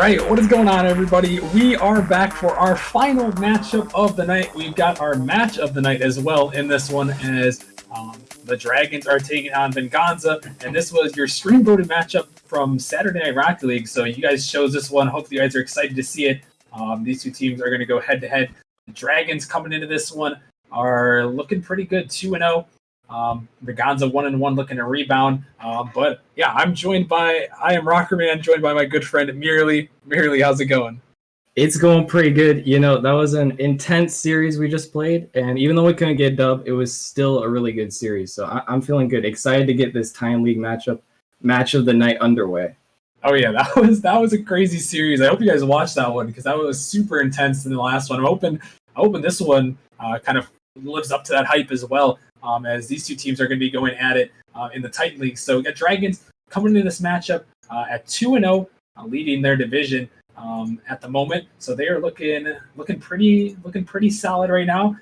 right, what is going on, everybody? We are back for our final matchup of the night. We've got our match of the night as well in this one, as the Dragons are taking on Venganza, and this was your stream voted matchup from Saturday Night Rocket League. So you guys chose this one. Hopefully, you guys are excited to see it. These two teams are going to go head to head. The Dragons coming into this one are looking pretty good, 2-0. Venganza 1-1, looking to rebound. But yeah, I am Rockerman, joined by my good friend Mirly. Mirly, how's it going? It's going pretty good. You know, that was an intense series we just played, and even though we couldn't get dubbed, it was still a really good series. So I'm feeling good. Excited to get this Time League match of the night underway. Oh yeah, that was a crazy series. I hope you guys watched that one because that was super intense in the last one. I'm hoping this one kind of lives up to that hype as well. As these two teams are going to be going at it in the Titan League. So we got Dragons coming into this matchup at 2-0, leading their division at the moment. So they are looking pretty solid right now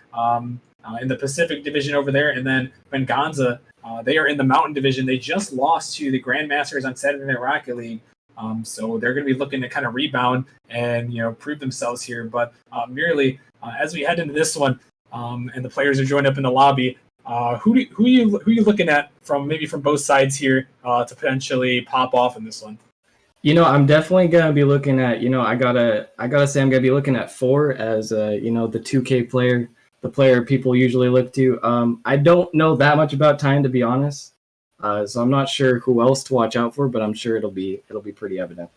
in the Pacific Division over there. And then Venganza, they are in the Mountain Division. They just lost to the Grandmasters on Saturday Night Rocket League. So they're going to be looking to kind of rebound and prove themselves here. But merely as we head into this one, and the players are joined up in the lobby. Who are you looking at from both sides here to potentially pop off in this one? I'm definitely gonna be looking at. I gotta say I'm gonna be looking at 4 as the 2K player, the player people usually look to. I don't know that much about Time, to be honest, so I'm not sure who else to watch out for, but I'm sure it'll be pretty evident.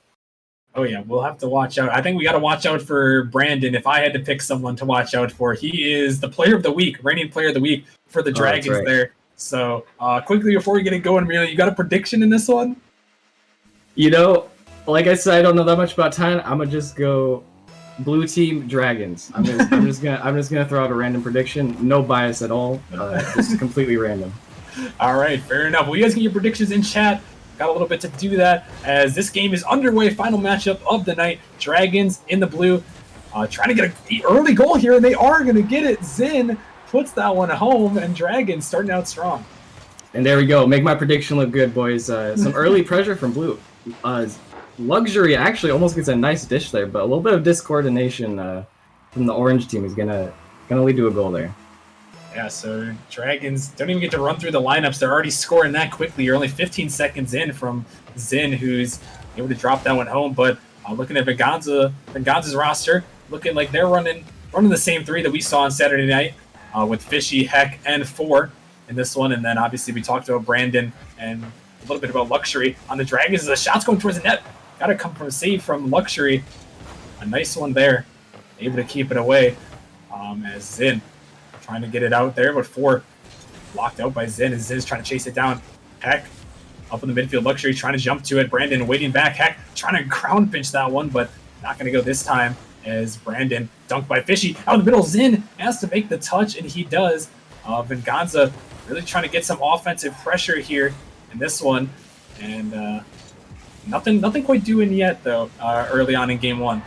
Oh yeah, we'll have to watch out. I think we got to watch out for Brandon. If I had to pick someone to watch out for, he is the player of the week, reigning player of the week for the Dragons right there. So quickly before we get it going, Amelia, you got a prediction in this one? Like I said, I don't know that much about Time. I'm gonna just go blue team Dragons. I'm just gonna throw out a random prediction, no bias at all, just completely random. All right, fair enough. Well, you guys get your predictions in chat. Got a little bit to do that as this game is underway. Final matchup of the night. Dragons in the blue, trying to get an early goal here, and they are going to get it. Zin puts that one home, and Dragons starting out strong. And there we go. Make my prediction look good, boys. Some early pressure from blue. Luxury actually almost gets a nice dish there, but a little bit of discoordination from the orange team is gonna lead to a goal there. Yeah, so Dragons don't even get to run through the lineups. They're already scoring that quickly. You're only 15 seconds in from Zin, who's able to drop that one home. But looking at Venganza's roster, looking like they're running the same 3 that we saw on Saturday night with Fishy, Heck, and 4 in this one. And then obviously we talked about Brandon and a little bit about Luxury. On the Dragons, the shot's going towards the net. Got to come from a save from Luxury. A nice one there. Able to keep it away as Zin trying to get it out there, but 4 locked out by Zin, and Zin's trying to chase it down. Heck up in the midfield. Luxury trying to jump to it. Brandon waiting back. Heck trying to ground pinch that one, but not going to go this time as Brandon dunked by Fishy. Out in the middle, Zin has to make the touch, and he does. Venganza really trying to get some offensive pressure here in this one, and nothing quite doing yet, though, early on in Game 1.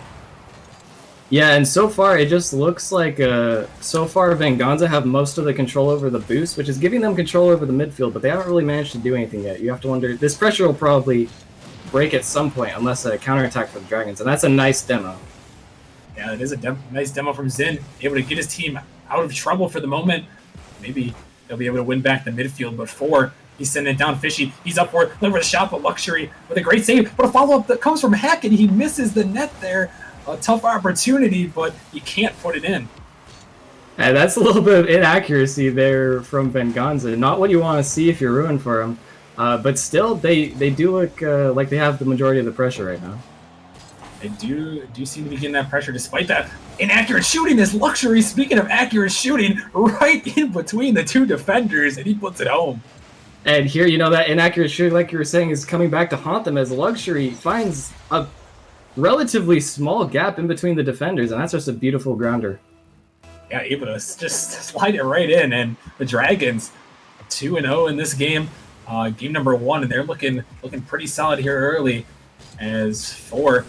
Yeah, and so far it just looks like Venganza have most of the control over the boost, which is giving them control over the midfield, but they haven't really managed to do anything yet. You have to wonder, this pressure will probably break at some point unless a counterattack for the Dragons, and that's a nice demo. Yeah, it is a nice demo from Zin, able to get his team out of trouble for the moment. Maybe they'll be able to win back the midfield, but 4, he's sending it down. Fishy, he's up for it, looking for the shot, but Luxury with a great save, but a follow-up that comes from Heck, and he misses the net there. A tough opportunity, but you can't put it in. And that's a little bit of inaccuracy there from Venganza. Not what you want to see if you're rooting for them. But still, they do look like they have the majority of the pressure right now. They do seem to be getting that pressure despite that inaccurate shooting. Is Luxury, speaking of accurate shooting, right in between the 2 defenders, and he puts it home. And here, that inaccurate shooting, like you were saying, is coming back to haunt them as Luxury finds a relatively small gap in between the defenders, and that's just a beautiful grounder. Yeah, able to just slide it right in, and the Dragons 2-0 in this game, game number 1, and they're looking pretty solid here early as 4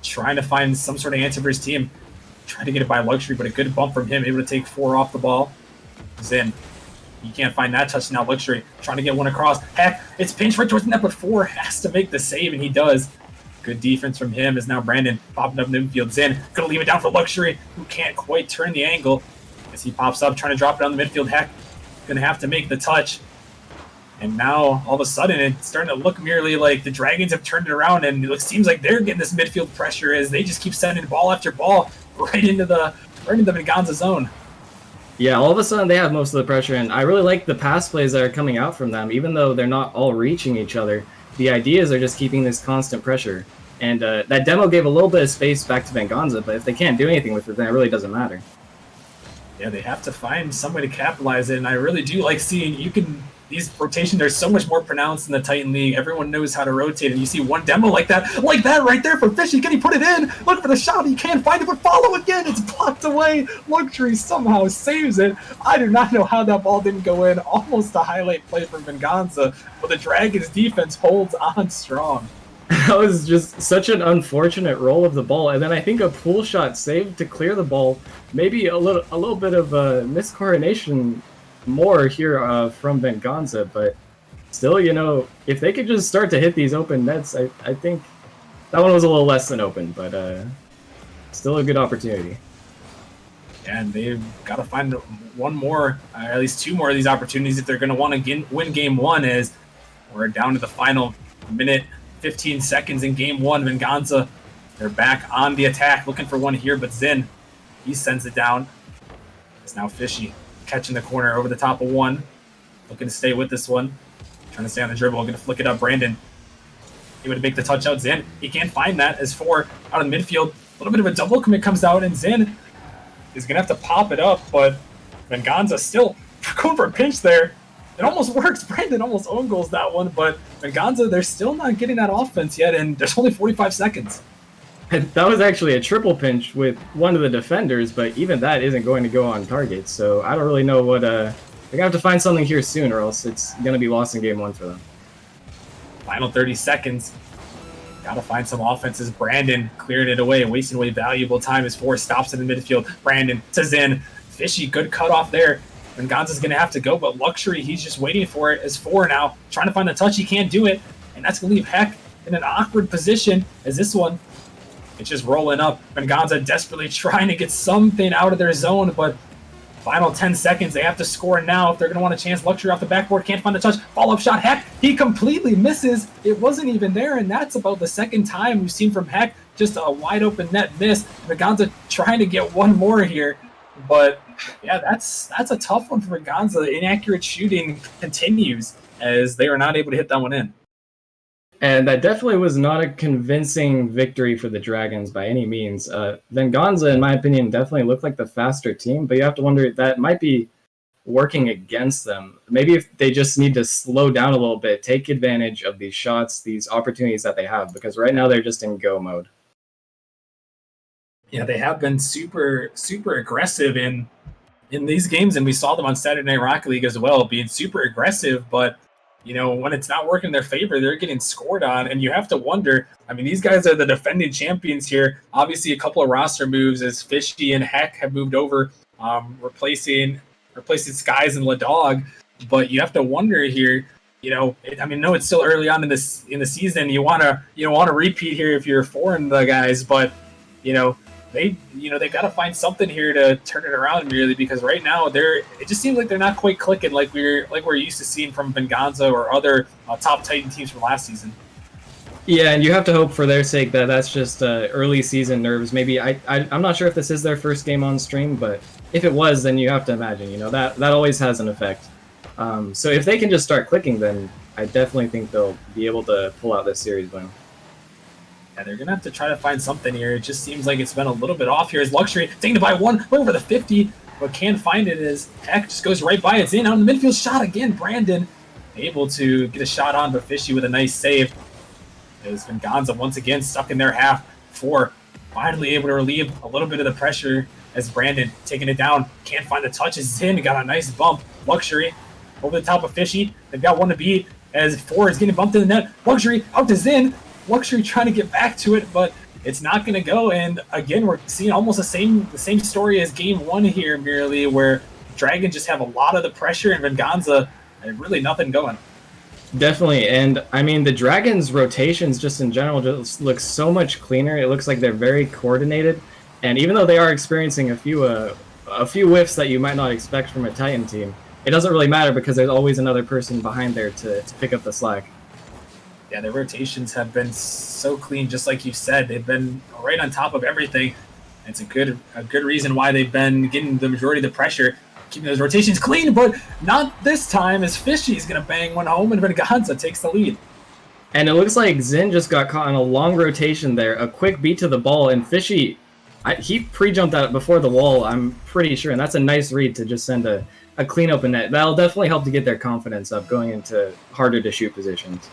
trying to find some sort of answer for his team, trying to get it by Luxury, but a good bump from him, able to take 4 off the ball. Zin, you can't find that touch now. Luxury trying to get one across. Heck, it's pinched right towards the net, but 4 has to make the save, and he does. Good defense from him as now Brandon popping up in the midfield. Zin gonna leave it down for Luxury, who can't quite turn the angle as he pops up, trying to drop it down the midfield. Heck, gonna have to make the touch. And now, all of a sudden, it's starting to look merely like the Dragons have turned it around, and it seems like they're getting this midfield pressure as they just keep sending ball after ball right into the Venganza zone. Yeah, all of a sudden they have most of the pressure, and I really like the pass plays that are coming out from them. Even though they're not all reaching each other, the ideas are just keeping this constant pressure. And that demo gave a little bit of space back to Venganza, but if they can't do anything with it, then it really doesn't matter. Yeah, they have to find some way to capitalize it, and I really do like seeing these rotations are so much more pronounced in the Titan League. Everyone knows how to rotate, and you see one demo like that right there from Fishy. Can he put it in? Look for the shot. He can't find it, but follow again. It's blocked away. Luxury somehow saves it. I do not know how that ball didn't go in. Almost a highlight play from Venganza, but the Dragons' defense holds on strong. That was just such an unfortunate roll of the ball, and then I think a pull shot saved to clear the ball. Maybe a little bit of miscoordination more here from Venganza, but still, if they could just start to hit these open nets, I think that one was a little less than open, but still a good opportunity. And they've got to find one more, or at least two more of these opportunities if they're going to want to win game one, as we're down to the final minute, 15 seconds in game one. Venganza, they're back on the attack, looking for one here, but Zin, he sends it down. It's now Fishy catching the corner over the top of one, looking to stay with this one, trying to stay on the dribble, going to flick it up. Brandon, he would make the touch out. Zin, he can't find that as 4 out of the midfield. A little bit of a double commit comes out, and Zin is going to have to pop it up, but Venganza still going for a pinch there. It almost works. Brandon almost own goals that one, but Venganza, they're still not getting that offense yet, and there's only 45 seconds. That was actually a triple pinch with one of the defenders, but even that isn't going to go on target, so I don't really know what... They're going to have to find something here soon, or else it's going to be lost in game one for them. Final 30 seconds. Got to find some offenses. Brandon clearing it away and wasting away valuable time as 4 stops in the midfield. Brandon to Zin. Fishy, good cutoff there. Venganza's going to have to go, but Luxury, he's just waiting for it as 4 now. Trying to find the touch, he can't do it, and that's going to leave Heck in an awkward position as this one, it's just rolling up. Venganza desperately trying to get something out of their zone, but final 10 seconds, they have to score now if they're going to want a chance. Luxury off the backboard, can't find the touch. Follow-up shot, Heck, he completely misses. It wasn't even there, and that's about the second time we've seen from Heck just a wide-open net miss. Venganza trying to get one more here, but yeah, that's a tough one for Venganza. Inaccurate shooting continues as they are not able to hit that one in. And that definitely was not a convincing victory for the Dragons by any means. Venganza, in my opinion, definitely looked like the faster team, but you have to wonder if that might be working against them. Maybe if they just need to slow down a little bit, take advantage of these shots, these opportunities that they have, because right now they're just in go mode. Yeah, they have been super, super aggressive in these games, and we saw them on Saturday Night Rocket League as well, being super aggressive, but when it's not working in their favor, they're getting scored on, and you have to wonder, these guys are the defending champions here. Obviously, a couple of roster moves as Fishy and Heck have moved over, replacing Skies and Ladog, but you have to wonder here, no, it's still early on in the season. You want to repeat here if you're foreign the guys, but they've got to find something here to turn it around really, because right now it just seems like they're not quite clicking like we're used to seeing from Venganza or other top Titan teams from last season. Yeah, and you have to hope for their sake that that's just early season nerves. Maybe I'm not sure if this is their first game on stream, but if it was, then you have to imagine that always has an effect. So if they can just start clicking, then I definitely think they'll be able to pull out this series win. Yeah, they're going to have to try to find something here. It just seems like it's been a little bit off here. As Luxury taking it by 1 over the 50, but can't find it as Heck just goes right by. It's in on the midfield shot again. Brandon able to get a shot on, but Fishy with a nice save. As Venganza once again stuck in their half. 4 finally able to relieve a little bit of the pressure as Brandon taking it down. Can't find the touch as Zin got a nice bump. Luxury over the top of Fishy. They've got one to beat as 4 is getting bumped in the net. Luxury out to Zin. Luxury trying to get back to it, but it's not going to go. And again, we're seeing almost the same story as game 1 here, merely where Dragon just have a lot of the pressure and Venganza and really nothing going. Definitely, and I mean the Dragons' rotations just in general just look so much cleaner. It looks like they're very coordinated, and even though they are experiencing a few whiffs that you might not expect from a Titan team, it doesn't really matter because there's always another person behind there to pick up the slack. Yeah, their rotations have been so clean, just like you said. They've been right on top of everything. It's a good reason why they've been getting the majority of the pressure, keeping those rotations clean, but not this time as Fishy's going to bang one home and Venganza takes the lead. And it looks like Zin just got caught in a long rotation there, a quick beat to the ball, and Fishy, he pre-jumped that before the wall, I'm pretty sure, and that's a nice read to just send a clean open net. That'll definitely help to get their confidence up going into harder to shoot positions.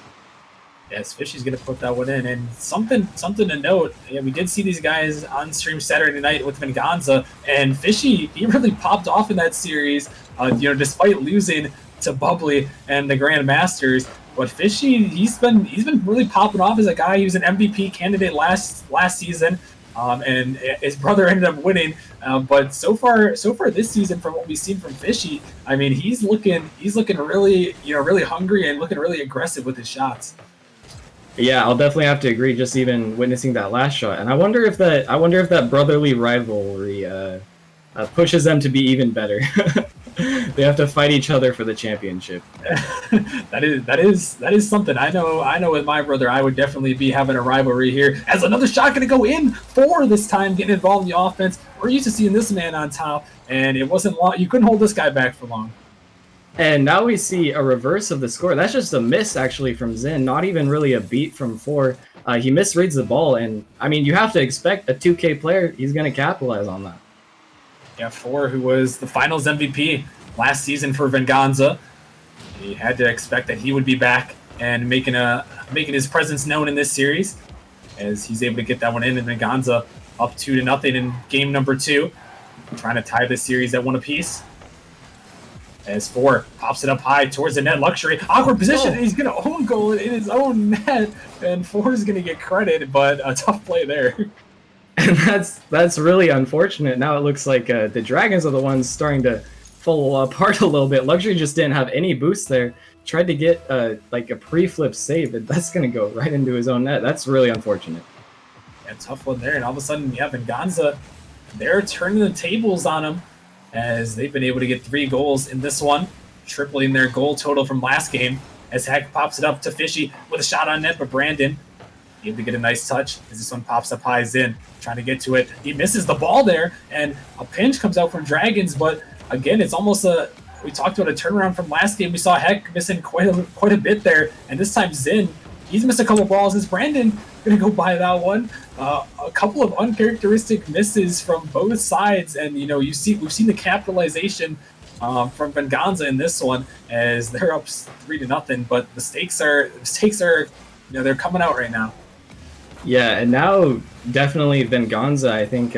Yes, Fishy's going to put that one in. And something to note, yeah, we did see these guys on stream Saturday night with Venganza, and Fishy, he really popped off in that series, despite losing to Bubbly and the Grandmasters. But Fishy, he's been really popping off as a guy. He was an MVP candidate last season, and his brother ended up winning. But so far this season, from what we've seen from Fishy, I mean, he's looking really really hungry and looking really aggressive with his shots. Yeah, I'll definitely have to agree. Just even witnessing that last shot, and I wonder if that brotherly rivalry pushes them to be even better. They have to fight each other for the championship. that is something. I know. With my brother, I would definitely be having a rivalry here. As another shot going to go in for this time, getting involved in the offense. We're used to seeing this man on top, and it wasn't long. You couldn't hold this guy back for long. And now we see a reverse of the score. That's just a miss, actually, from Zin. Not even really a beat from 4. He misreads the ball, and, I mean, you have to expect a 2K player, he's going to capitalize on that. Yeah, 4, who was the Finals MVP last season for Venganza. You had to expect that he would be back and making his presence known in this series, as he's able to get that one in, and Venganza up 2-0 in game number 2, trying to tie the series at 1 apiece. As 4 pops it up high towards the net. Luxury, awkward position, and he's going to own goal in his own net, and 4 is going to get credit, but a tough play there. And that's really unfortunate. Now it looks like the Dragons are the ones starting to fall apart a little bit. Luxury just didn't have any boost there. Tried to get like a pre-flip save, and that's going to go right into his own net. That's really unfortunate. Yeah, tough one there, and all of a sudden, Venganza, they're turning the tables on him, as they've been able to get 3 goals in this one, tripling their goal total from last game, as Heck pops it up to Fishy with a shot on net, but Brandon able to get a nice touch as this one pops up high. Zin trying to get to it. He misses the ball there, and a pinch comes out from Dragons, but again, it's almost we talked about a turnaround from last game. We saw Heck missing quite a bit there, and this time Zin, he's missed a couple balls. Is Brandon going to go by that one? A couple of uncharacteristic misses from both sides, and we've seen the capitalization from Venganza in this one, as they're up 3-0. But the stakes are they're coming out right now. Yeah, and now definitely Venganza, I think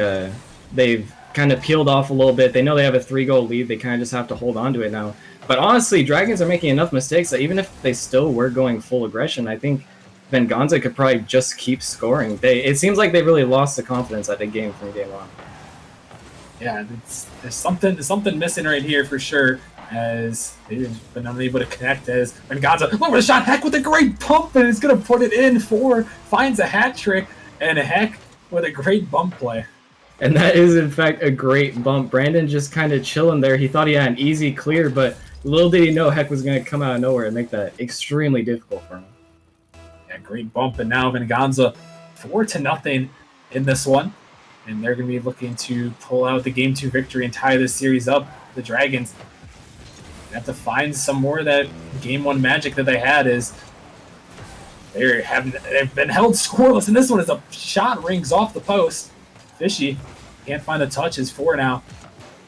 they've kind of peeled off a little bit. They know they have a 3-goal lead. They kind of just have to hold on to it now. But honestly, Dragons are making enough mistakes that even if they still were going full aggression, I think Venganza could probably just keep scoring. It seems like they really lost the confidence at the game from game 1. Yeah, there's something missing right here for sure, as they've been unable to connect. As Venganza over the shot, Heck with a great pump, and is going to put it in. 4 finds a hat trick, and Heck with a great bump play. And that is, in fact, a great bump. Brandon just kind of chilling there. He thought he had an easy clear, but little did he know Heck was going to come out of nowhere and make that extremely difficult for him. Yeah, great bump, and now Venganza 4-0 in this one, and they're going to be looking to pull out the Game 2 victory and tie this series up. The Dragons have to find some more of that Game 1 magic that they had, as they've been held scoreless, and this one is a shot rings off the post. Fishy can't find the touch. Is 4 now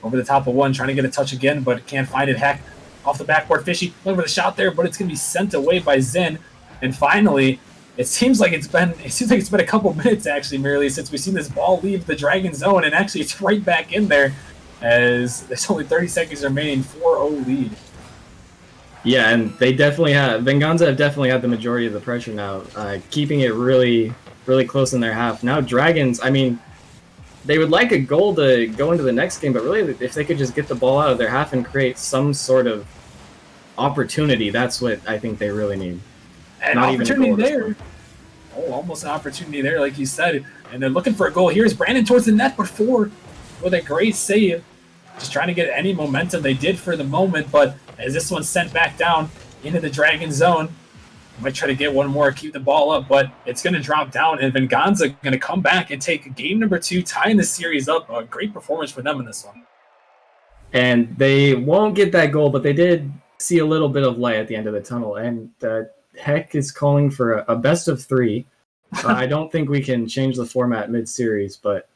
over the top of 1, trying to get a touch again, but can't find it. Heck off the backboard. Fishy looking for the shot there, but it's going to be sent away by Zin. And finally, it seems like it's been a couple minutes actually, merely, since we've seen this ball leave the Dragon zone, and actually it's right back in there, as there's only 30 seconds remaining. 4-0 lead. Yeah, and Venganza have definitely had the majority of the pressure now, keeping it really, really close in their half. Now Dragons, I mean, they would like a goal to go into the next game, but really, if they could just get the ball out of their half and create some sort of opportunity. That's what I think they really need. And Not even a opportunity goal at this there. point. Oh, almost an opportunity there, like you said. And they're looking for a goal. Here's Brandon towards the net, but 4 with a great save. Just trying to get any momentum they did for the moment, but as this one's sent back down into the Dragon zone, might try to get one more, keep the ball up, but it's going to drop down, and Venganza going to come back and take game number 2, tying the series up. A great performance for them in this one. And they won't get that goal, but they did see a little bit of light at the end of the tunnel, and Heck is calling for a best of 3. I don't think we can change the format mid-series, but...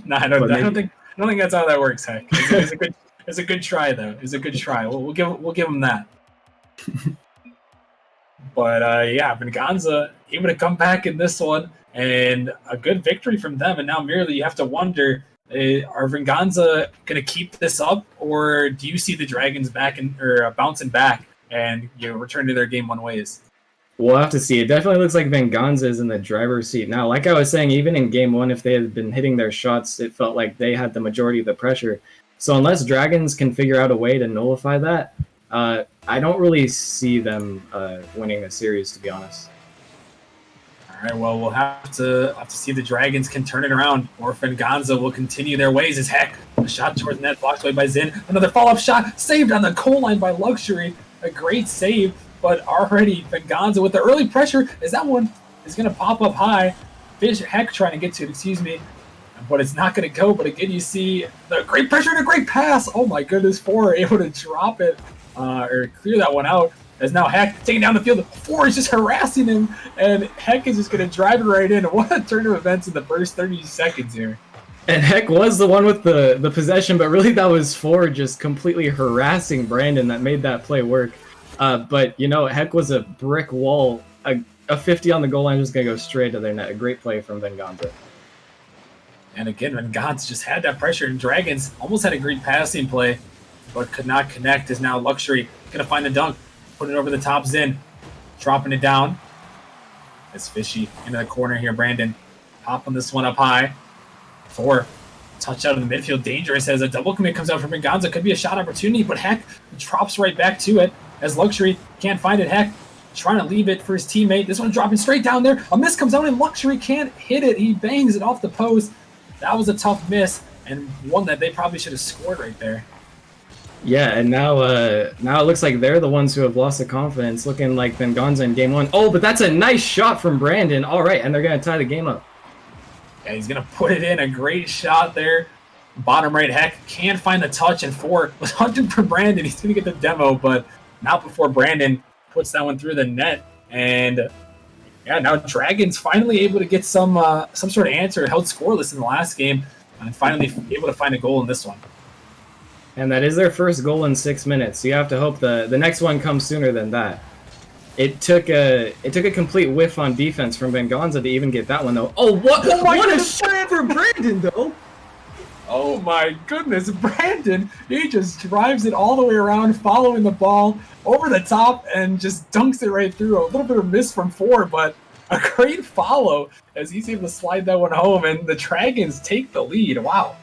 No, I don't think that's how that works, Heck. It's a good try, though. It's a good try. We'll give them that. But yeah, Venganza able to come back in this one, and a good victory from them. And now merely you have to wonder, are Venganza going to keep this up, or do you see the Dragons bouncing back and return to their game 1 ways? We'll have to see. It definitely looks like Venganza is in the driver's seat now. Like I was saying, even in game 1, if they had been hitting their shots, it felt like they had the majority of the pressure. So unless Dragons can figure out a way to nullify that, I don't really see them winning the series, to be honest. All right, well, we'll have to see if the Dragons can turn it around, or if Venganza will continue their ways. As Heck, a shot towards net, blocked away by Zin. Another follow-up shot, saved on the goal line by Luxury. A great save, but already Venganza with the early pressure, as that one is going to pop up high. Heck trying to get to it, excuse me. But it's not going to go. But again, you see the great pressure and a great pass. Oh my goodness, 4 able to drop it or clear that one out. As now Heck taking down the field. 4 is just harassing him, and Heck is just going to drive it right in. What a turn of events in the first 30 seconds here. And Heck was the one with the possession, but really that was 4 just completely harassing Brandon that made that play work. But, Heck was a brick wall. A 50 on the goal line just going to go straight to their net. A great play from Venganza. And again, Venganza just had that pressure, and Dragons almost had a great passing play, but could not connect. As now Luxury going to find the dunk, put it over the top, Zin, dropping it down. It's Fishy into the corner here, Brandon. Popping this one up high. 4, touch out of the midfield, dangerous as a double commit comes out from Venganza. Could be a shot opportunity, but Heck drops right back to it as Luxury can't find it. Heck trying to leave it for his teammate. This one dropping straight down there. A miss comes out and Luxury can't hit it. He bangs it off the post. That was a tough miss, and one that they probably should have scored right there. Yeah, and now it looks like they're the ones who have lost the confidence, looking like Venganza in game 1. Oh, but that's a nice shot from Brandon. All right, and they're going to tie the game up. Yeah, he's going to put it in. A great shot there. Bottom right, Heck can't find the touch, and 4 was hunting for Brandon. He's going to get the demo, but not before Brandon puts that one through the net. And yeah, now Dragons finally able to get some sort of answer. Held scoreless in the last game, and finally able to find a goal in this one. And that is their first goal in 6 minutes. So you have to hope the next one comes sooner than that. It took a complete whiff on defense from Venganza to even get that one, though. Oh, what a shot for Brandon, though! Oh my goodness, Brandon, he just drives it all the way around, following the ball over the top, and just dunks it right through. A little bit of miss from 4, but a great follow as he's able to slide that one home, and the Dragons take the lead. Wow.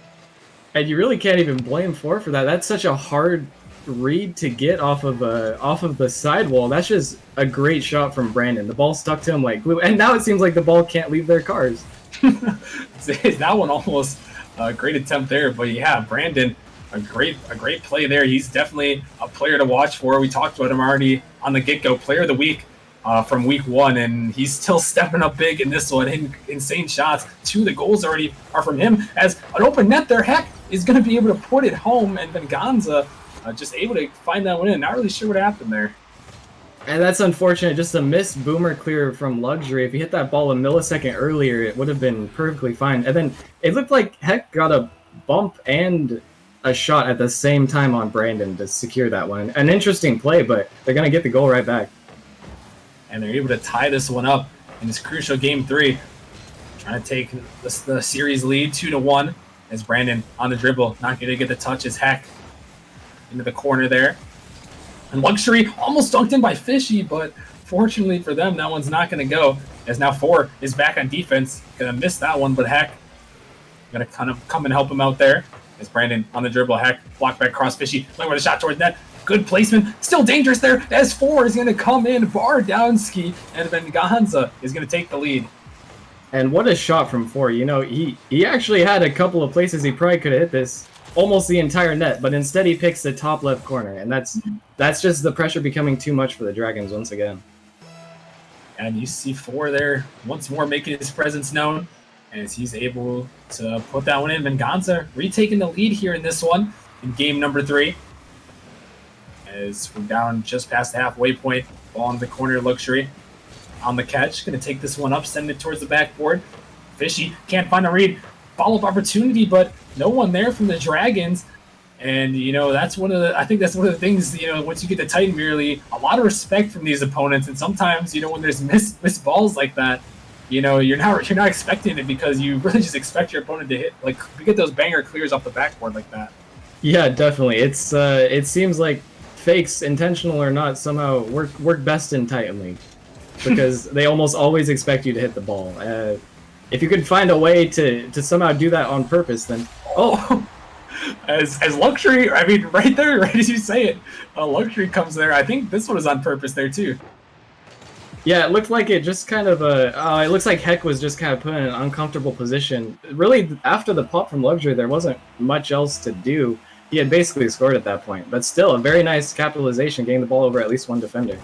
And you really can't even blame 4 for that. That's such a hard read to get off of the sidewall. That's just a great shot from Brandon. The ball stuck to him like glue, and now it seems like the ball can't leave their cars. That one almost a great attempt there, but yeah, Brandon, a great play there. He's definitely a player to watch for. We talked about him already on the get-go. Player of the week from week 1, and he's still stepping up big in this one. Insane shots. 2 of the goals already are from him. As an open net there, Heck is going to be able to put it home, and Venganza just able to find that one in. Not really sure what happened there. And that's unfortunate. Just a missed boomer clear from Luxury. If he hit that ball a millisecond earlier, it would have been perfectly fine. And then it looked like Heck got a bump and a shot at the same time on Brandon to secure that one. An interesting play, but they're going to get the goal right back. And they're able to tie this one up in this crucial game 3. Trying to take the series lead 2-1 as Brandon on the dribble. Not going to get the touch as Heck into the corner there. And Luxury almost dunked in by Fishy, but fortunately for them, that one's not going to go. As now 4 is back on defense. Going to miss that one, but Heck going to kind of come and help him out there. As Brandon on the dribble, Heck, blocked back cross Fishy, looking with a shot towards net. Good placement, still dangerous there, as 4 is going to come in, bar down ski, and Venganza is going to take the lead. And what a shot from 4. You know, he actually had a couple of places he probably could have hit this, almost the entire net, but instead he picks the top left corner, and that's just the pressure becoming too much for the Dragons once again. And you see 4 there once more making his presence known as he's able to put that one in. Venganza retaking the lead here in this one in game number 3. As we're down just past the halfway point, ball in the corner, Luxury on the catch. Going to take this one up, send it towards the backboard. Fishy can't find a read. Follow-up opportunity, but no one there from the Dragons. And, you know, I think that's one of the things, you know, once you get to Titan merely, a lot of respect from these opponents. And sometimes, you know, when there's missed balls like that, you know, you're not expecting it because you really just expect your opponent to hit, like, to get those banger clears off the backboard like that. Yeah, definitely. It seems like fakes, intentional or not, somehow work best in Titan League because they almost always expect you to hit the ball. If you could find a way to somehow do that on purpose, then as Luxury, I mean, right there, right as you say it, Luxury comes there. I think this one is on purpose there too. Yeah, it looked like it just kind of it looks like Heck was just kind of put in an uncomfortable position. Really, after the pop from Luxury, there wasn't much else to do. He had basically scored at that point, but still a very nice capitalization, getting the ball over at least one defender.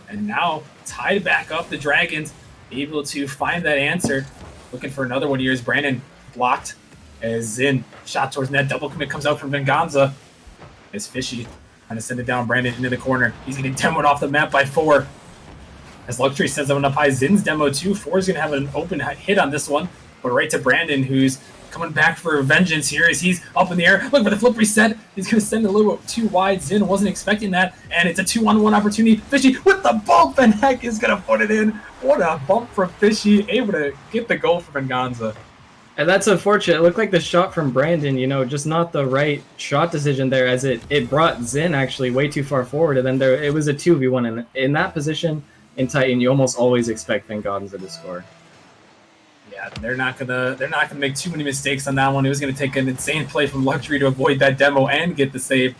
And now tied back up, the Dragons able to find that answer. Looking for another one here as Brandon blocked. As Zin shot towards net, double commit comes out from Venganza. As Fishy trying to send it down Brandon into the corner. He's getting demoed off the map by 4. As Luxury sends that one up high, Zin's demo too. 4 is going to have an open hit on this one, but right to Brandon, who's coming back for vengeance here as he's up in the air. Look for the flip reset. He's going to send it a little too wide. Zin wasn't expecting that, and it's a 2-on-1 opportunity. Fishy with the bump, and Heck is going to put it in. What a bump from Fishy, able to get the goal for Venganza. And that's unfortunate. It looked like the shot from Brandon, you know, just not the right shot decision there, as it brought Zin actually way too far forward, and then it was a 2v1. And in that position in Titan, you almost always expect Venganza to score. Yeah, they're not gonna make too many mistakes on that one. It was gonna take an insane play from Luxury to avoid that demo and get the save,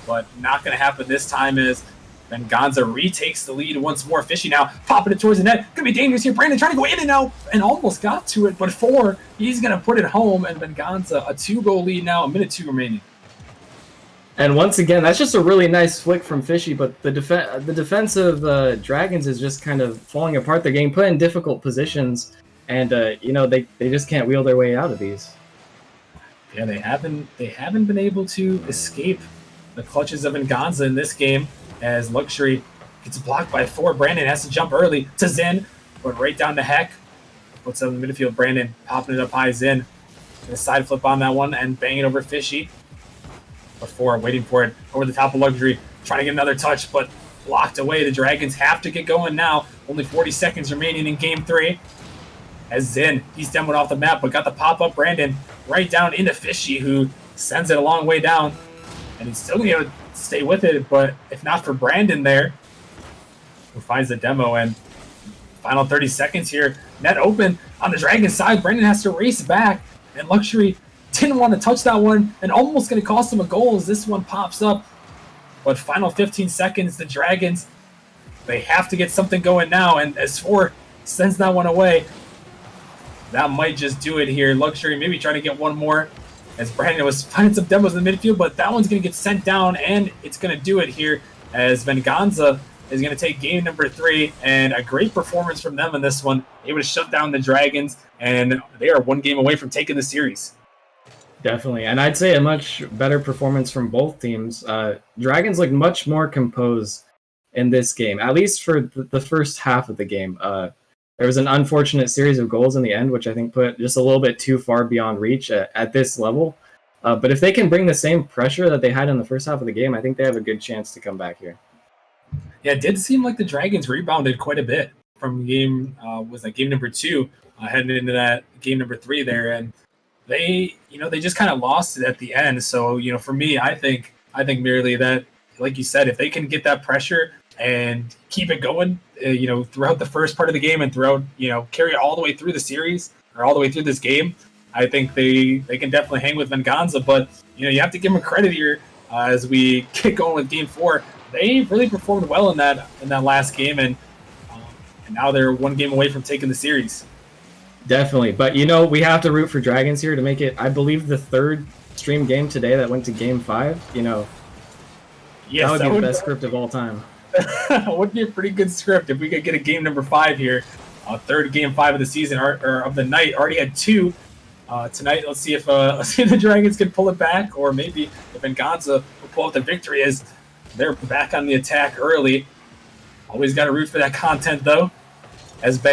but not gonna happen this time as Venganza retakes the lead once more. Fishy now popping it towards the net. Gonna be dangerous here. Brandon trying to go in and out and almost got to it, but 4, he's gonna put it home, and Venganza a 2-goal lead now, 1:02 remaining. And once again, that's just a really nice flick from Fishy, but the defensive Dragons is just kind of falling apart. They're getting put in difficult positions, and you know, they just can't wheel their way out of these. Yeah, they haven't been able to escape the clutches of Venganza in this game, as Luxury gets blocked by 4. Brandon has to jump early to Zin, but right down to Heck. Puts up in the midfield. Brandon popping it up high. Zin gonna side flip on that one and bang it over Fishy. But 4 waiting for it over the top of Luxury, trying to get another touch, but blocked away. The Dragons have to get going now. Only 40 seconds remaining in game 3. As Zin, he's demoed off the map, but got the pop-up Brandon right down into Fishy, who sends it a long way down. And he's still going to be able to stay with it, but if not for Brandon there, who finds the demo, and final 30 seconds here. Net open on the Dragons side. Brandon has to race back, and Luxury didn't want to touch that one, and almost going to cost him a goal as this one pops up. But final 15 seconds, the Dragons, they have to get something going now, and as 4 sends that one away, that might just do it here. Luxury maybe trying to get one more, as Brandon was finding some demos in the midfield, but that one's going to get sent down, and it's going to do it here as Venganza is going to take game number 3, and a great performance from them in this one. Able to shut down the Dragons, and they are 1 game away from taking the series. Definitely, and I'd say a much better performance from both teams. Dragons look much more composed in this game, at least for the first half of the game. There was an unfortunate series of goals in the end, which I think put just a little bit too far beyond reach at this level. But if they can bring the same pressure that they had in the first half of the game, I think they have a good chance to come back here. Yeah, it did seem like the Dragons rebounded quite a bit from game number 2, heading into that game number 3 there, and they just kind of lost it at the end. So, for me, I think merely that, like you said, if they can get that pressure and keep it going, throughout the first part of the game and throughout, carry it all the way through the series or all the way through this game, I think they can definitely hang with Venganza, but you have to give them credit here as we get going with Game 4. They really performed well in that last game, and now they're one game away from taking the series. Definitely, but we have to root for Dragons here to make it, I believe, the third stream game today that went to Game 5. Yes, that would be the best script of all time. Would be a pretty good script if we could get a game number 5 here. Third Game 5 of the season, or of the night. Already had 2 tonight. Let's see if the Dragons can pull it back, or maybe if Venganza will pull out the victory as they're back on the attack early. Always got to root for that content, though. As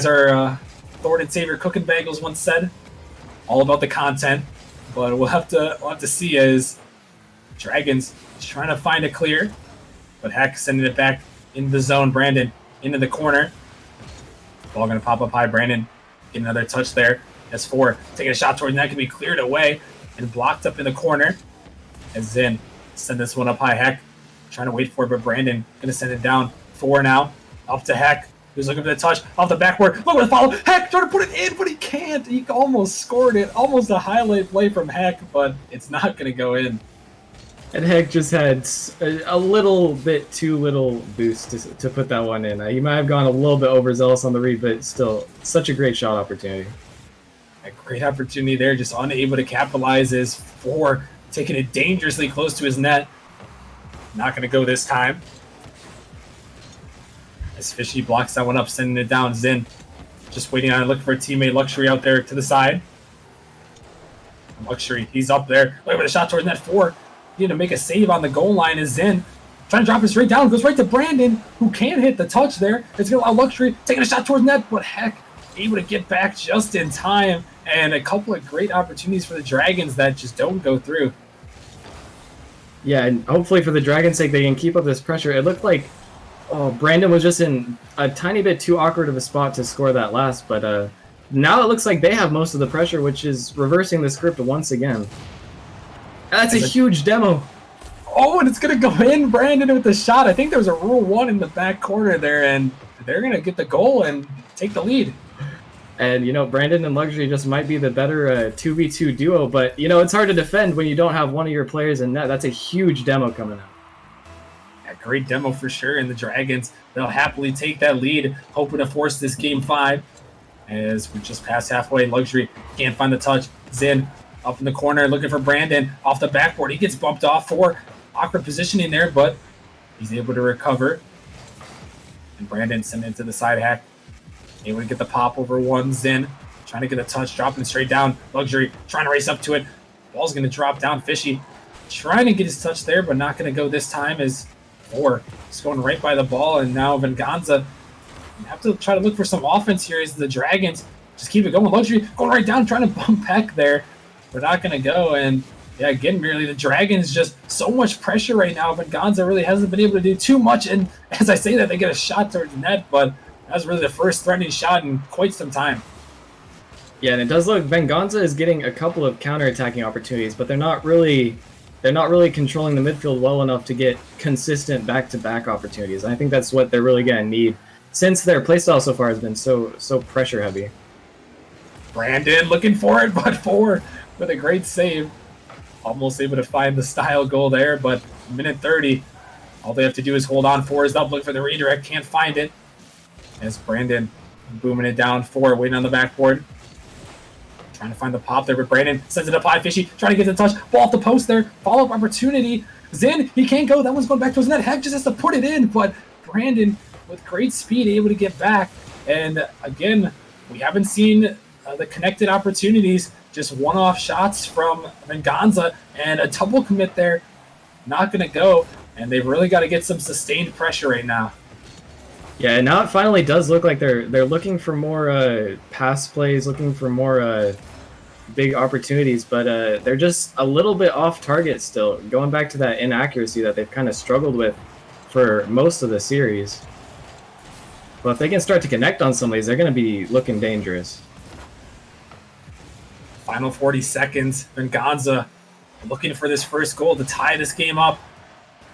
our Lord and Savior Cooking Bagels once said, all about the content. But we'll have to see as Dragons is trying to find a clear, but Heck sending it back into the zone. Brandon into the corner. Ball going to pop up high. Brandon getting another touch there. S4 taking a shot toward that, can be cleared away and blocked up in the corner. As Zin send this one up high. Heck trying to wait for it, but Brandon going to send it down. 4 now. Up to Heck. Who's looking for the touch off the backboard. Look at the follow. Heck trying to put it in, but he can't. He almost scored it. Almost a highlight play from Heck, but it's not going to go in. And Heck just had a little bit too little boost to put that one in. He might have gone a little bit overzealous on the read, but still, such a great shot opportunity. A great opportunity there, just unable to capitalize as 4 taking it dangerously close to his net. Not going to go this time. As Fishy blocks that one up, sending it down. Zin just waiting on it, looking for a teammate. Luxury out there to the side. Luxury, he's up there. Wait for the shot towards net. 4. Need to make a save on the goal line as Zin trying to drop it straight down. Goes right to Brandon, who can't hit the touch there. It's going to allow Luxury taking a shot towards net, but Heck able to get back just in time. And a couple of great opportunities for the Dragons that just don't go through. Yeah, and hopefully for the Dragons' sake, they can keep up this pressure. It looked like Brandon was just in a tiny bit too awkward of a spot to score that last, but now it looks like they have most of the pressure, which is reversing the script once again. That's a huge demo. Oh, and it's going to go in, Brandon, with the shot. I think there was a Rule 1 in the back corner there, and they're going to get the goal and take the lead. And, Brandon and Luxury just might be the better 2v2 duo, but, it's hard to defend when you don't have one of your players in net. That's a huge demo coming out. Yeah, great demo for sure, and the Dragons, they'll happily take that lead, hoping to force this Game 5. As we just passed halfway, Luxury can't find the touch. Zin up in the corner, looking for Brandon off the backboard. He gets bumped off for awkward positioning there, but he's able to recover. And Brandon sent it to the side. Hack able to get the pop over one. Zin trying to get a touch, dropping straight down. Luxury trying to race up to it. Ball's going to drop down. Fishy trying to get his touch there, but not going to go this time as 4 is going right by the ball. And now Venganza have to try to look for some offense here as the Dragons just keep it going. Luxury going right down, trying to bump Heck there. We're not going to go. And yeah, again, really, the Dragons just so much pressure right now. Venganza really hasn't been able to do too much. And as I say that, they get a shot towards the net, but that was really the first threatening shot in quite some time. Yeah, and it does look Venganza is getting a couple of counterattacking opportunities, but they're not really controlling the midfield well enough to get consistent back-to-back opportunities. And I think that's what they're really going to need since their playstyle so far has been so pressure heavy. Brandon looking for it, but 4 with a great save. Almost able to find the style goal there, but minute 30. All they have to do is hold on. 4 is up, look for the redirect, can't find it. As Brandon booming it down. 4 waiting on the backboard. Trying to find the pop there, but Brandon sends it up high. Fishy trying to get the touch. Ball off the post there. Follow-up opportunity. Zin, he can't go. That one's going back to his net. Heck just has to put it in, but Brandon with great speed able to get back. And again, we haven't seen the connected opportunities. Just one-off shots from Venganza and a double commit there. Not going to go, and they've really got to get some sustained pressure right now. Yeah, and now it finally does look like they're looking for more pass plays, looking for more big opportunities, but they're just a little bit off target still, going back to that inaccuracy that they've kind of struggled with for most of the series. But if they can start to connect on some of these, they're going to be looking dangerous. Final 40 seconds. Venganza looking for this first goal to tie this game up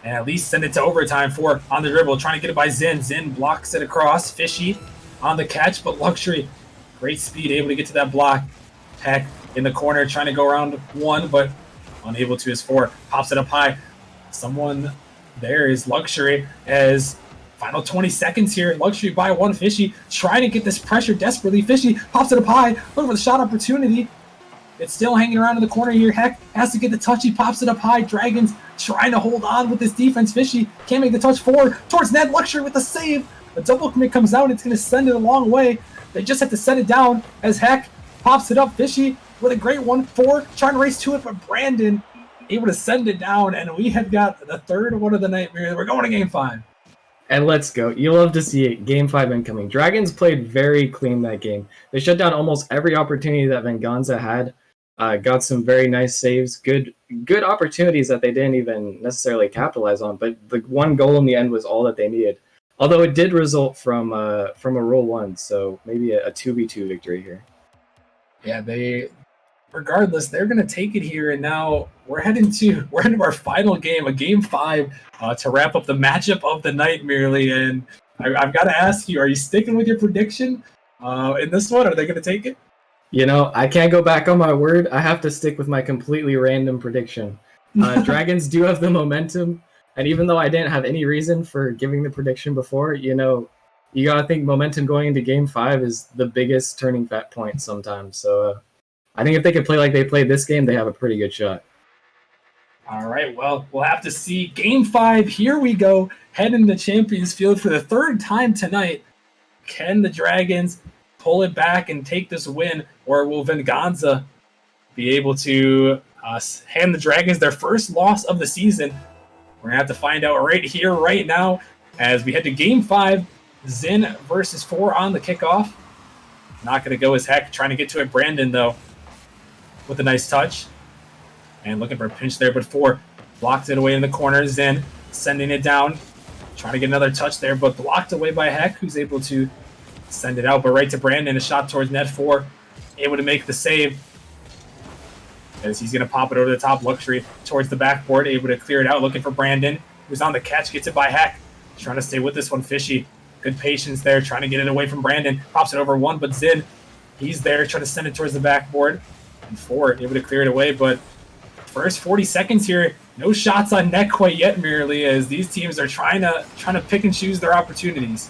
and at least send it to overtime. 4 on the dribble, trying to get it by Zin. Zin blocks it across. Fishy on the catch, but Luxury, great speed, able to get to that block. Heck in the corner trying to go around one, but unable to as 4. Pops it up high. Someone there is Luxury as final 20 seconds here. Luxury by 1. Fishy trying to get this pressure desperately. Fishy pops it up high. Looking for the shot opportunity. It's still hanging around in the corner here. Heck has to get the touch. He pops it up high. Dragons trying to hold on with this defense. Fishy can't make the touch. 4 towards net. Luxury with the save. A double commit comes out. It's going to send it a long way. They just have to set it down as Heck pops it up. Fishy with a great one. 4 trying to race to it, but Brandon able to send it down. And we have got the third one of the nightmare. We're going to game 5. And let's go. You'll love to see it. Game 5 incoming. Dragons played very clean that game. They shut down almost every opportunity that Venganza had. Got some very nice saves. Good opportunities that they didn't even necessarily capitalize on. But the one goal in the end was all that they needed. Although it did result from a roll 1, so maybe a 2v2 victory here. Yeah, regardless, they're going to take it here, and now we're heading to our final game, a game 5, to wrap up the matchup of the night merely. And I've got to ask you, are you sticking with your prediction in this one? Are they going to take it? You know, I can't go back on my word. I have to stick with my completely random prediction. Dragons do have the momentum, and even though I didn't have any reason for giving the prediction before, you know, you got to think momentum going into game 5 is the biggest turning point sometimes. So I think if they can play like they played this game, they have a pretty good shot. All right, well, we'll have to see. Game 5, here we go. Heading to Champions Field for the third time tonight. Can the Dragons pull it back and take this win, or will Venganza be able to hand the Dragons their first loss of the season? We're going to have to find out right here, right now, as we head to Game 5. Zin versus 4 on the kickoff. Not going to go as Heck. Trying to get to it. Brandon, though, with a nice touch. And looking for a pinch there, but 4 blocked it away in the corner. Zin sending it down. Trying to get another touch there, but blocked away by Heck, who's able to send it out. But right to Brandon. A shot towards net. 4 able to make the save. As he's going to pop it over the top. Luxury towards the backboard. Able to clear it out. Looking for Brandon, who's on the catch. Gets it by Heck. Trying to stay with this one. Fishy. Good patience there, trying to get it away from Brandon. Pops it over 1, but Zin, he's there, trying to send it towards the backboard. And 4 able to clear it away, but first 40 seconds here, no shots on net quite yet, merely, as these teams are trying to pick and choose their opportunities.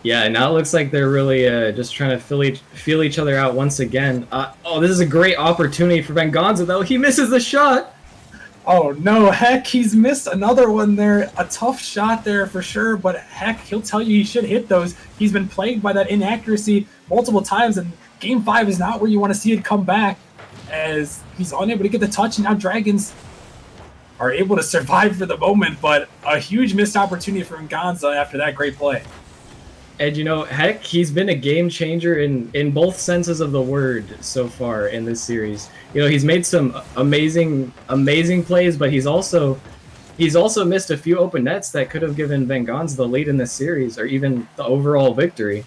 Yeah, and now it looks like they're really just trying to feel each other out once again. This is a great opportunity for Venganza, though. He misses the shot. Oh, no, Heck, he's missed another one there. A tough shot there for sure, but Heck, he'll tell you he should hit those. He's been plagued by that inaccuracy multiple times, and Game 5 is not where you want to see it come back, as he's unable to get the touch, and now Dragons are able to survive for the moment, but a huge missed opportunity for Venganza after that great play. And, you know, Heck, he's been a game changer in both senses of the word so far in this series. You know, he's made some amazing plays, but he's also missed a few open nets that could have given Venganza the lead in this series, or even the overall victory.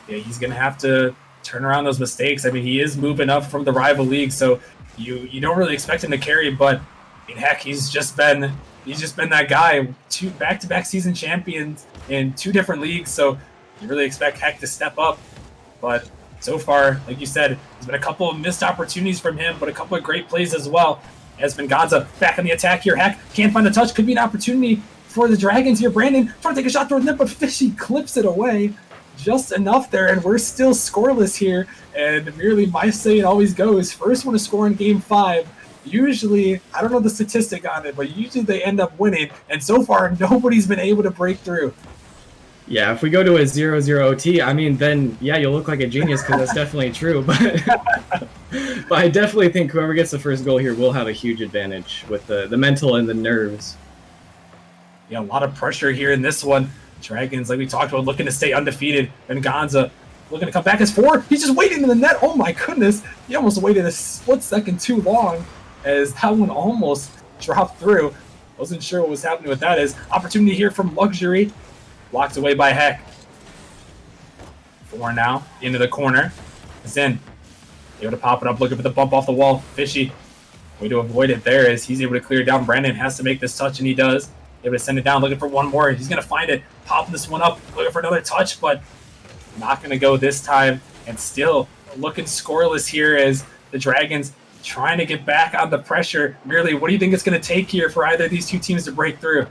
Yeah, he's going to have to turn around those mistakes. I mean, he is moving up from the rival league, so you don't really expect him to carry, but I mean, Heck, he's just been that guy. 2 back-to-back season champions in 2 different leagues, so you really expect Heck to step up. But so far, like you said, there's been a couple of missed opportunities from him, but a couple of great plays as well. As Venganza back on the attack here. Heck can't find the touch. Could be an opportunity for the Dragons here. Brandon trying to take a shot towards net, but Fishy clips it away just enough there, and we're still scoreless here. And merely my saying always goes, first one to score in Game 5. Usually, I don't know the statistic on it, but usually they end up winning. And so far, nobody's been able to break through. Yeah, if we go to a 0-0 OT, I mean, then, yeah, you'll look like a genius because that's definitely true. But I definitely think whoever gets the first goal here will have a huge advantage with the mental and the nerves. Yeah, a lot of pressure here in this one. Dragons, like we talked about, looking to stay undefeated. Venganza looking to come back as 4. He's just waiting in the net. Oh, my goodness. He almost waited a split second too long, as that one almost dropped through. Wasn't sure what was happening with that. As opportunity here from Luxury. Blocked away by Heck. 4 now, into the corner. Zin, able to pop it up, looking for the bump off the wall. Fishy, way to avoid it there as he's able to clear it down. Brandon has to make this touch, and he does. Able to send it down, looking for one more. He's going to find it, popping this one up, looking for another touch, but not going to go this time. And still looking scoreless here as The Dragons trying to get back on the pressure. Merely, what do you think it's going to take here for either of these two teams to break through?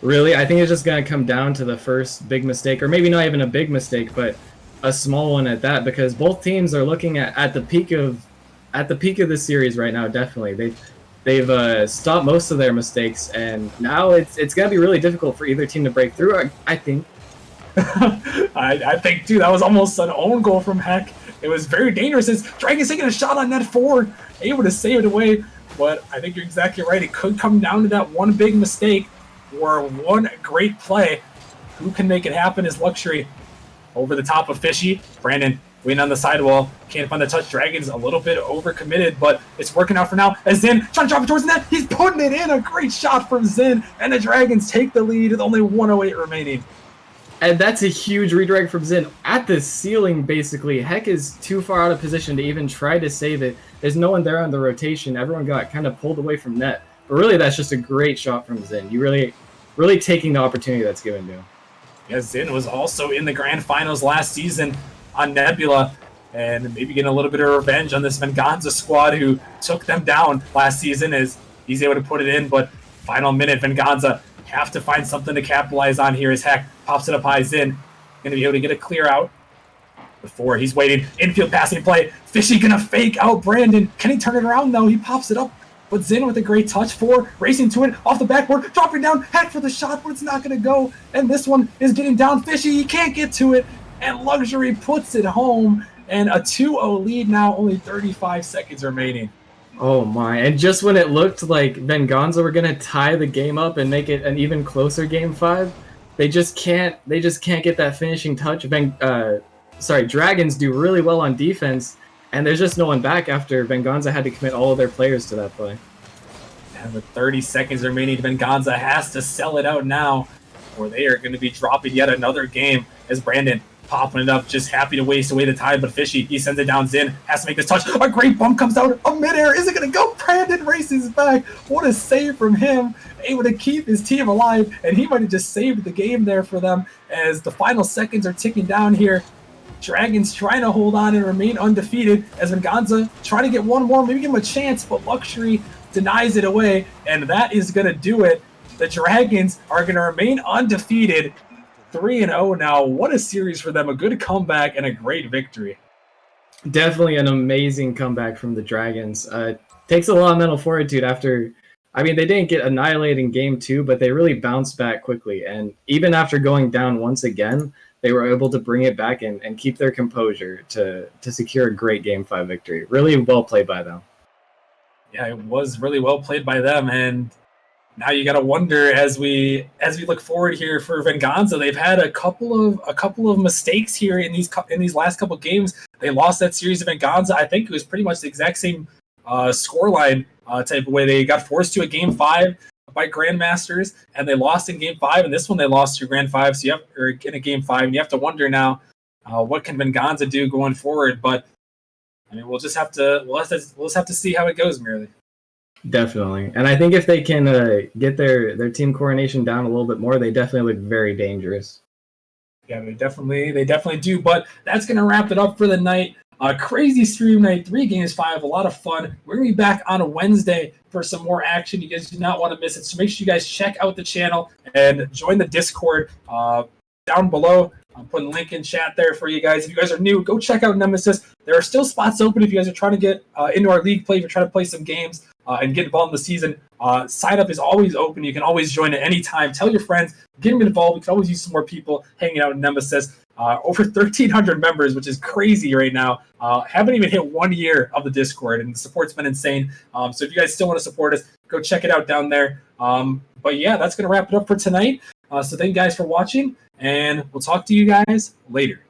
Really, I think it's just going to come down to the first big mistake, or maybe not even a big mistake, but a small one at that, because both teams are looking at the peak of this series right now. Definitely, they've stopped most of their mistakes, and now it's going to be really difficult for either team to break through. I think. I think too. That was almost an own goal from Heck. It was very dangerous. As Dragons taking a shot on net 4, able to save it away. But I think you're exactly right. It could come down to that one big mistake or one great play. Who can make it happen is Luxury. Over the top of Fishy. Brandon waiting on the sidewall. Can't find the touch. Dragons a little bit overcommitted, but it's working out for now. As Zin trying to drop it towards the net. He's putting it in. A great shot from Zin. And the Dragons take the lead with only 1:08 remaining. And that's a huge redirect from Zin. At the ceiling, basically. Heck is too far out of position to even try to save it. There's no one there on the rotation. Everyone got kind of pulled away from net. But really, that's just a great shot from Zin. You really taking the opportunity that's given to him. Yeah, Zin was also in the grand finals last season on Nebula, and maybe getting a little bit of revenge on this Venganza squad who took them down last season as he's able to put it in. But final minute, Venganza have to find something to capitalize on here as Heck pops it up high. Zin going to be able to get a clear out before he's waiting. Infield passing play. Fishy going to fake out Brandon. Can he turn it around, though? He pops it up. But Zin with a great touch. 4 racing to it off the backboard. Dropping down. Heck for the shot, but it's not going to go. And this one is getting down. Fishy, he can't get to it. And Luxury puts it home. And a 2-0 lead now. Only 35 seconds remaining. Oh my, and just when it looked like Venganza were gonna tie the game up and make it an even closer game 5, they just can't get that finishing touch. Dragons do really well on defense, and there's just no one back after Venganza had to commit all of their players to that play. And with 30 seconds remaining, Venganza has to sell it out now, or they are going to be dropping yet another game as Brandon popping it up, just happy to waste away the time, but Fishy, he sends it down. Zin has to make this touch. A great bump comes out of midair. Is it going to go? Brandon races back. What a save from him. Able to keep his team alive, and he might have just saved the game there for them as the final seconds are ticking down here. Dragons trying to hold on and remain undefeated as Venganza trying to get one more, maybe give him a chance, but Luxury denies it away, and that is going to do it. The Dragons are going to remain undefeated. 3-0 now. What a series for them. A good comeback and a great victory. Definitely an amazing comeback from the Dragons. Takes a lot of mental fortitude after... I mean, they didn't get annihilated in Game 2, but they really bounced back quickly. And even after going down once again, they were able to bring it back and keep their composure to secure a great Game 5 victory. Really well played by them. Yeah, it was really well played by them, and now you got to wonder as we look forward here for Venganza. They've had a couple of mistakes here in these last couple of games. They lost that series of Venganza. I think it was pretty much the exact same scoreline type of way. They got forced to a Game 5 by Grandmasters, and they lost in Game 5. And this one they lost to Grand 5. So in a Game 5, and you have to wonder now what can Venganza do going forward. But I mean, we'll just have to see how it goes, merely. Definitely. And I think if they can get their team coordination down a little bit more, they definitely look very dangerous. Yeah, they definitely do. But that's going to wrap it up for the night. Crazy stream night, 3 games 5, a lot of fun. We're going to be back on a Wednesday for some more action. You guys do not want to miss it. So make sure you guys check out the channel and join the Discord down below. I'm putting a link in chat there for you guys. If you guys are new, go check out Nemesis. There are still spots open if you guys are trying to get into our league play, if you're trying to play some games and get involved in the season. Sign up is always open. You can always join at any time. Tell your friends, get them involved. We can always use some more people hanging out in Nemesis. Over 1,300 members, which is crazy right now. Haven't even hit 1 year of the Discord, and the support's been insane. So if you guys still want to support us, go check it out down there. But yeah, that's going to wrap it up for tonight. So thank you guys for watching, and we'll talk to you guys later.